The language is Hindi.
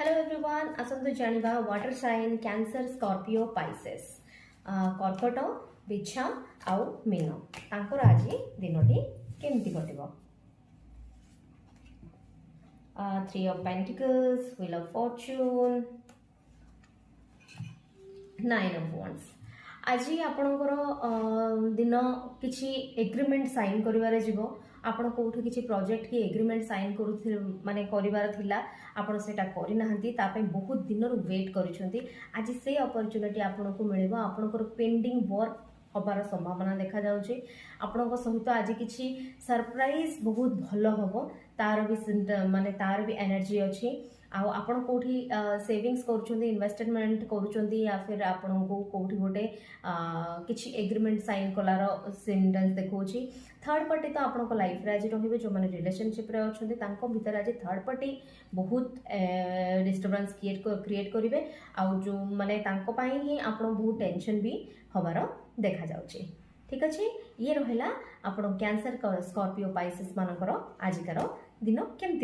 हेलो एवरीवन आसंतु जानिबा water sign Cancer Scorpio Pisces कर्कट बिछा आउ मीन तांकर आज दिनटी केमती कटिबो। Three of pentacles, wheel of fortune, nine of wands. आज आपणकर दिन किसी एग्रीमेंट साइन करिवारे जीवो। आपण कोठी किसी प्रोजेक्ट की एग्रीमेंट साइन करू माने करिवार थिला आपण सेटा करि नाहंती तापे बहुत दिन रु वेट करिसंती। आज से अपॉर्चुनिटी आपण को मिलिबो। आपणकर पेंडिंग वर्क हबार संभावना देखा जाउची। आपणक सहित आज किसी सरप्राइज बहुत भलो हबो। तार भी माने तार भी एनर्जी अछि। आपण कोठी सेविंग्स करूछंती, इन्वेस्टमेंट करूछंती या फिर आपण को कोठी गोटे किछि एग्रीमेंट साइन कलार सिम्पटम्स देखौछि। थर्ड पार्टी तो आपण को लाइफ रे आज रहिबे। जो माने रिलेशनशिप रे अछंती तांको भीतर आज थर्ड पार्टी बहुत डिस्टर्बेंस क्रिएट करिवे। आ जो माने तांको पई ही आपण बहुत टेंशन भी हबार देखा जाउछि। ठीक अछि, ये रहला आपण कैंसर स्कॉर्पियो पाइसेस मानकर आजिकार दिन केमती